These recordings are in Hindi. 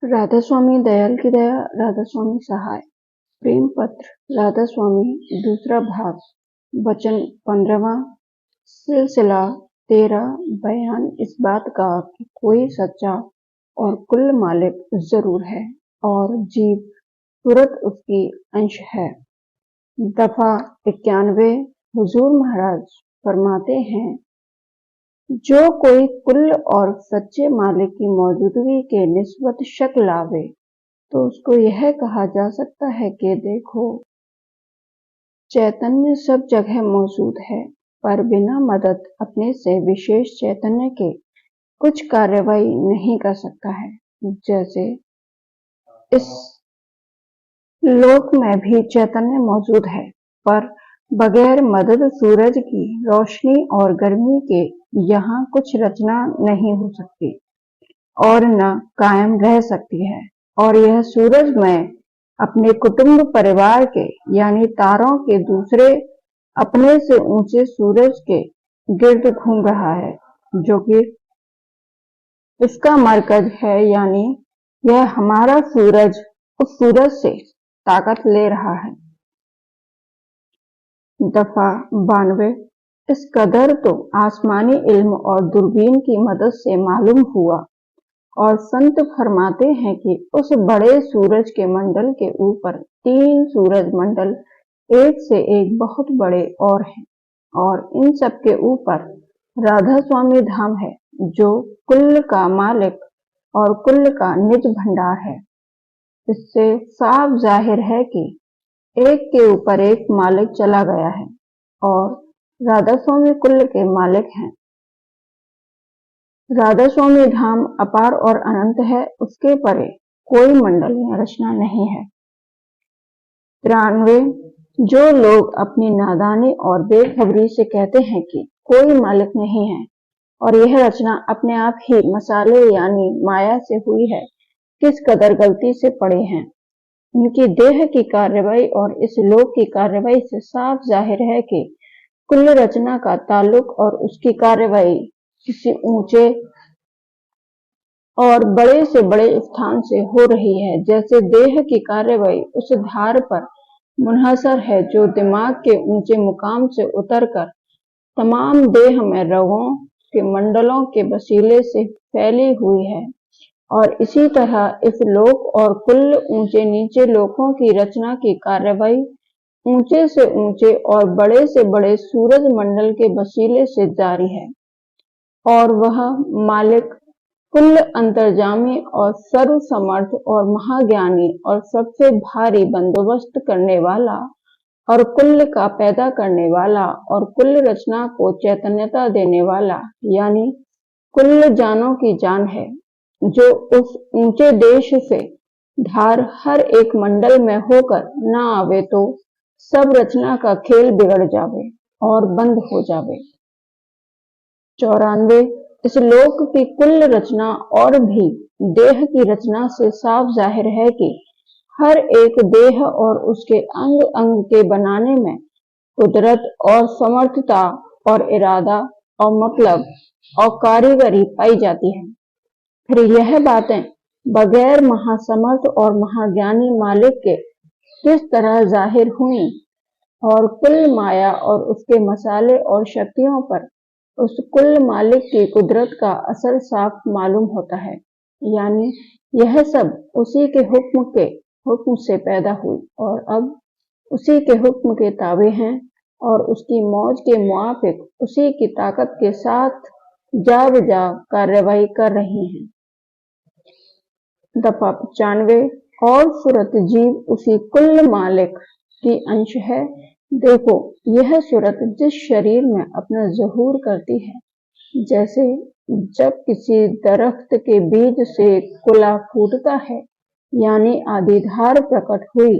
राधा स्वामी दयाल की दया, राधा स्वामी सहाय। प्रेम पत्र राधा स्वामी, दूसरा भाग, वचन 15वां, सिलसिला 13। बयान इस बात का कि कोई सच्चा और कुल मालिक जरूर है और जीव तुरंत उसकी अंश है। दफा 91। हुजूर महाराज फरमाते हैं, जो कोई कुल और सच्चे मालिक की मौजूदगी के निस्बत शक लावे तो उसको यह कहा जा सकता है कि देखो, चैतन्य सब जगह मौजूद है, पर बिना मदद अपने से विशेष चैतन्य के कुछ कार्रवाई नहीं कर सकता है। जैसे इस लोक में भी चैतन्य मौजूद है, पर बगैर मदद सूरज की रोशनी और गर्मी के यहाँ कुछ रचना नहीं हो सकती और न कायम रह सकती है। और यह सूरज में अपने कुटुंब परिवार के यानी तारों के दूसरे अपने से ऊंचे सूरज के गिर्द घूम रहा है, जो कि इसका मरकज है, यानी यह हमारा सूरज उस सूरज से ताकत ले रहा है। दफा 92। इस कदर तो आसमानी इल्म और दूरबीन की मदद से मालूम हुआ, और संत फरमाते हैं कि उस बड़े सूरज के मंडल के ऊपर 3 सूरज मंडल एक से एक बहुत बड़े और हैं, और इन सब के ऊपर राधा स्वामी धाम है, जो कुल का मालिक और कुल का निज भंडार है। इससे साफ जाहिर है कि एक के ऊपर एक मालिक चला गया है और राधा स्वामी कुल के मालिक हैं। राधा स्वामी धाम अपार और अनंत है, उसके परे कोई मंडल या रचना नहीं है। 93। जो लोग अपनी नादानी और बेखबरी से कहते हैं कि कोई मालिक नहीं है और यह रचना अपने आप ही मसाले यानी माया से हुई है, किस कदर गलती से पड़े हैं। उनकी देह की कार्रवाई और इस लोक की कार्रवाई से साफ जाहिर है कि कुल रचना का ताल्लुक और उसकी कार्रवाई किसी ऊंचे और बड़े से बड़े स्थान से हो रही है। जैसे देह की कार्रवाई उस धार पर मुनहसर है जो दिमाग के ऊंचे मुकाम से उतरकर तमाम देह में रगों के मंडलों के वसीले से फैली हुई है, और इसी तरह इस लोक और कुल ऊंचे नीचे लोकों की रचना की कार्रवाई ऊंचे से ऊंचे और बड़े से बड़े सूरज मंडल के वसीले से जारी है। और वह मालिक कुल अंतर्जामी और सर्व समर्थ और महाज्ञानी और सबसे भारी बंदोबस्त करने वाला और कुल का पैदा करने वाला और कुल रचना को चैतन्यता देने वाला यानी कुल जानों की जान है, जो उस ऊंचे देश से धार हर एक मंडल में होकर न आवे तो सब रचना का खेल बिगड़ जावे और बंद हो जावे। 94। इस लोक की कुल रचना और भी देह की रचना से साफ जाहिर है कि हर एक देह और उसके अंग अंग के बनाने में कुदरत और समर्थता और इरादा और मतलब और कारीगरी पाई जाती है। फिर यह बातें बगैर महासमर्थ और महाज्ञानी मालिक के किस तरह जाहिर हुई, और कुल माया और उसके मसाले और शक्तियों पर उस कुल मालिक की कुदरत का असर साफ मालूम होता है, यानी यह सब उसी के हुक्म से पैदा हुई और अब उसी के हुक्म के ताबे हैं और उसकी मौज के मुआफिक उसी की ताकत के साथ जा बजा कार्रवाई कर रही हैं। दफा 95। और सूरत जीव उसी कुल मालिक की अंश है। देखो, यह सूरत जिस शरीर में अपना ज़हूर करती है, जैसे जब किसी दरख्त के बीज से कुला फूटता है यानी आदिधार प्रकट हुई,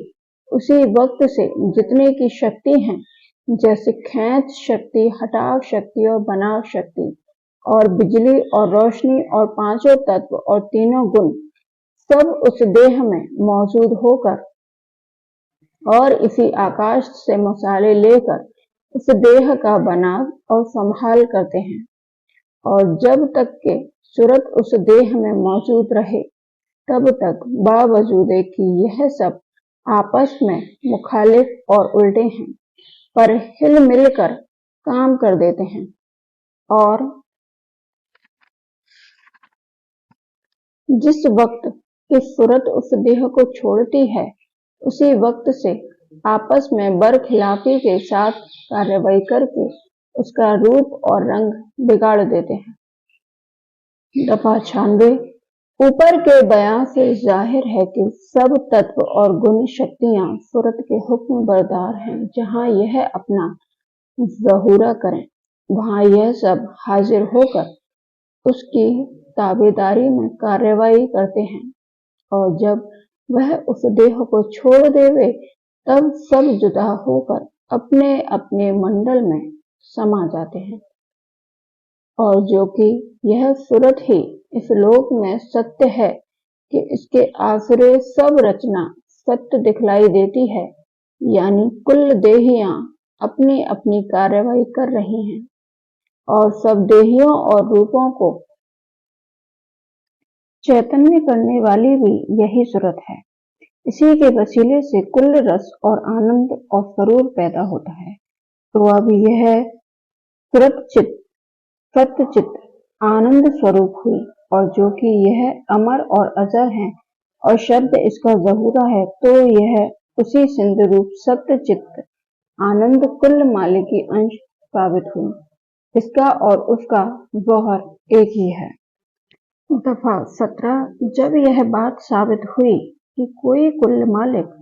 उसी वक्त से जितने की शक्ति है, जैसे खींच शक्ति, हटाव शक्ति और बनाव शक्ति और बिजली और रोशनी और पांचों तत्व और तीनों गुण, सब उस देह में मौजूद होकर और इसी आकाश से मसाले लेकर उस देह का बनाव और संभाल करते हैं। और जब तक के सूरत उस देह में मौजूद रहे तब तक बावजूद कि यह सब आपस में मुखालिफ और उल्टे हैं, पर हिल मिल कर काम कर देते हैं। और जिस वक्त की सूरत उस देह को छोड़ती है, उसी वक्त से आपस में बरखिलाफी के साथ कार्रवाई करके उसका रूप और रंग बिगाड़ देते हैं। दफा 96। ऊपर के बयान से जाहिर है कि सब तत्व और गुण शक्तियां सूरत के हुक्म बरदार हैं। जहां यह अपना ज़हूरा करें, वहां यह सब हाजिर होकर उसकी ताबेदारी में कार्रवाई करते हैं, और जब वह उस देह को छोड़ देवे, तब सब जुदा होकर अपने अपने मंडल में समा जाते हैं। और जो कि यह सूरत ही इस लोक में सत्य है कि इसके आसरे सब रचना सत्य दिखलाई देती है, यानी कुल देहियां अपनी अपनी कार्रवाई कर रही हैं, और सब देहियों और रूपों को चैतन्य करने वाली भी यही सूरत है। इसी के वसीले से कुल रस और आनंद और सरूर पैदा होता है। तो अब यह सूरत चित्त सत्य चित्त आनंद स्वरूप हुई, और जो कि यह अमर और अजर है और शब्द इसका ज़हूरा है, तो यह उसी सिंध रूप सत्य चित्त आनंद कुल मालिक की अंश साबित हुई। इसका और उसका गौहर एक ही है। दफा 17। जब यह बात साबित हुई कि कोई कुल मालिक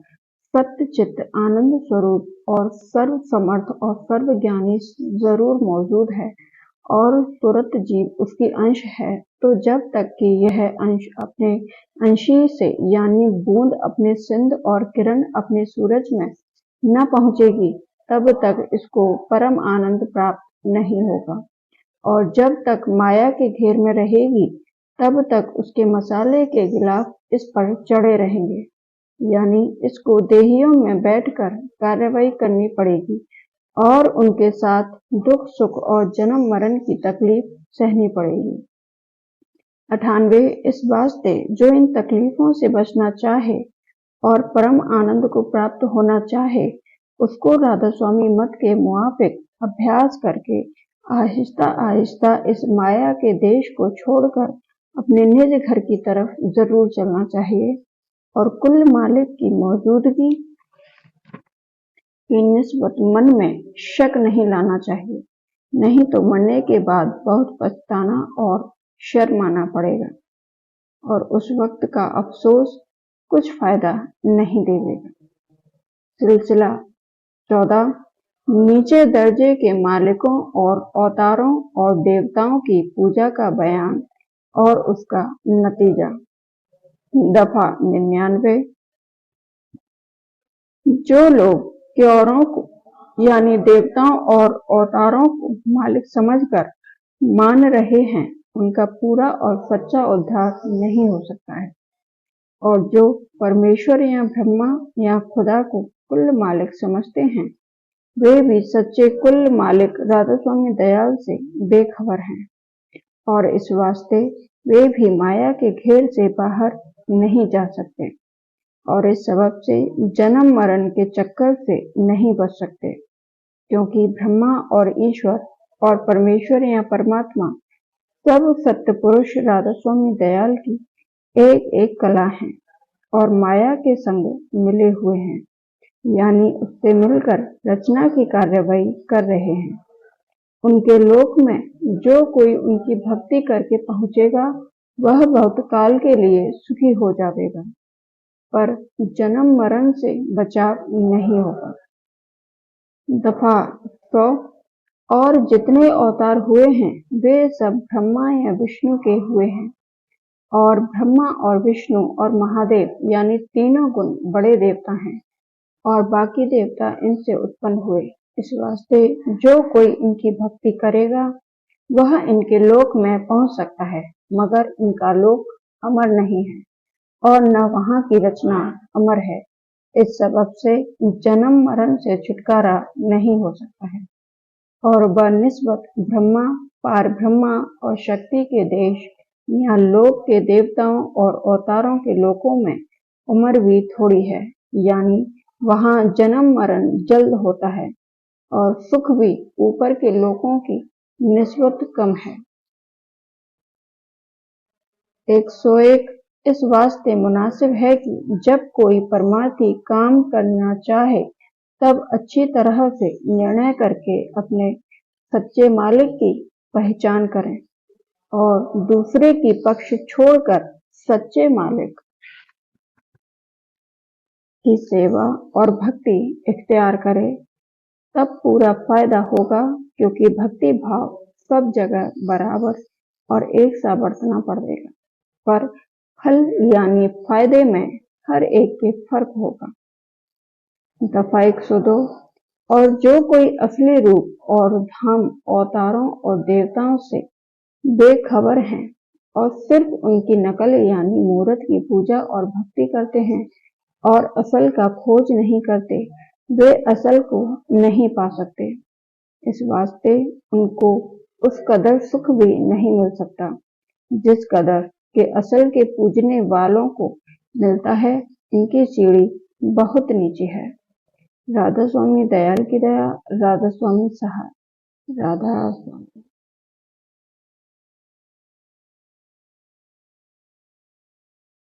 सत्य चित्त आनंद स्वरूप और सर्व समर्थ और सर्व ज्ञानी जरूर मौजूद है, और सूरत जीव उसकी अंश है, तो जब तक कि यह अंश अपने अंशी से यानी बूंद अपने सिंध और किरण अपने सूरज में न पहुंचेगी, तब तक इसको परम आनंद प्राप्त नहीं होगा। और जब तक माया के घेर में रहेगी, तब तक उसके मसाले के गिलाफ इस पर चढ़े रहेंगे, यानी इसको देहियों में बैठकर कार्रवाई करनी पड़ेगी, और उनके साथ दुख सुख और जन्म मरण की तकलीफ सहनी पड़ेगी। 98। इस वास्ते जो इन तकलीफों से बचना चाहे और परम आनंद को प्राप्त होना चाहे, उसको राधा स्वामी मत के मुआफिक अभ्यास करके आहिस्ता आहिस्ता इस माया के देश को छोड़कर अपने निज घर की तरफ जरूर चलना चाहिए, और कुल मालिक की मौजूदगी की निस्बत मन में शक नहीं लाना चाहिए, नहीं तो मरने के बाद बहुत पछताना और शर्माना पड़ेगा, और उस वक्त का अफसोस कुछ फायदा नहीं देगा। सिलसिला 14। नीचे दर्जे के मालिकों और अवतारों और देवताओं की पूजा का बयान और उसका नतीजा। दफा 99। जो लोग क्योरों को यानी देवताओं और अवतारों को मालिक समझकर मान रहे हैं, उनका पूरा और सच्चा उद्धार नहीं हो सकता है। और जो परमेश्वर या ब्रह्मा या खुदा को कुल मालिक समझते हैं, वे भी सच्चे कुल मालिक राधा स्वामी दयाल से बेखबर हैं, और इस वास्ते वे भी माया के घेर से बाहर नहीं जा सकते, और इस सबब से जन्म मरण के चक्कर से नहीं बच सकते, क्योंकि ब्रह्मा और ईश्वर और परमेश्वर या परमात्मा सब सत्य पुरुष राधा स्वामी दयाल की एक एक कला है, और माया के संग मिले हुए हैं, यानी उससे मिलकर रचना की कार्रवाई कर रहे हैं। उनके लोक में जो कोई उनकी भक्ति करके पहुंचेगा, वह बहुत काल के लिए सुखी हो जाएगा, पर जन्म मरण से बचाव नहीं होगा। दफा 100। और जितने अवतार हुए हैं, वे सब ब्रह्मा या विष्णु के हुए हैं, और ब्रह्मा और विष्णु और महादेव यानी तीनों गुण बड़े देवता हैं, और बाकी देवता इनसे उत्पन्न हुए। इस वास्ते जो कोई इनकी भक्ति करेगा, वह इनके लोक में पहुंच सकता है, मगर इनका लोक अमर नहीं है, और न वहां की रचना अमर है। इस सबब से जन्म मरण से छुटकारा नहीं हो सकता है, और बनिस्बत ब्रह्मा, पार ब्रह्मा और शक्ति के देश यहाँ लोक के देवताओं और अवतारों के लोकों में उम्र भी थोड़ी है, यानी वहाँ जन्म मरण जल्द होता है और सुख भी ऊपर के लोकों की निस्बत कम है। 101 इस वास्ते मुनासिब है कि जब कोई परमार्थी काम करना चाहे तब अच्छी तरह से निर्णय करके अपने सच्चे मालिक की पहचान करें और दूसरे की पक्ष छोड़कर सच्चे मालिक की सेवा और भक्ति इख्तियार करे, तब पूरा फायदा होगा, क्योंकि भक्ति भाव सब जगह बराबर और एक सा बरतना पड़ेगा, पर फल यानी फायदे में हर एक के फर्क होगा। दफा 102 और जो कोई असली रूप और धाम अवतारों और देवताओं से बेखबर हैं और सिर्फ उनकी नकल यानी मूर्त की पूजा और भक्ति करते हैं और असल का खोज नहीं करते, वे असल को नहीं पा सकते। इस वास्ते उनको उस कदर सुख भी नहीं मिल सकता जिस कदर के असल के पूजने वालों को मिलता है। इनकी सीढ़ी बहुत नीचे है। राधा स्वामी दयाल की दया, राधा स्वामी सहाय, राधा स्वामी।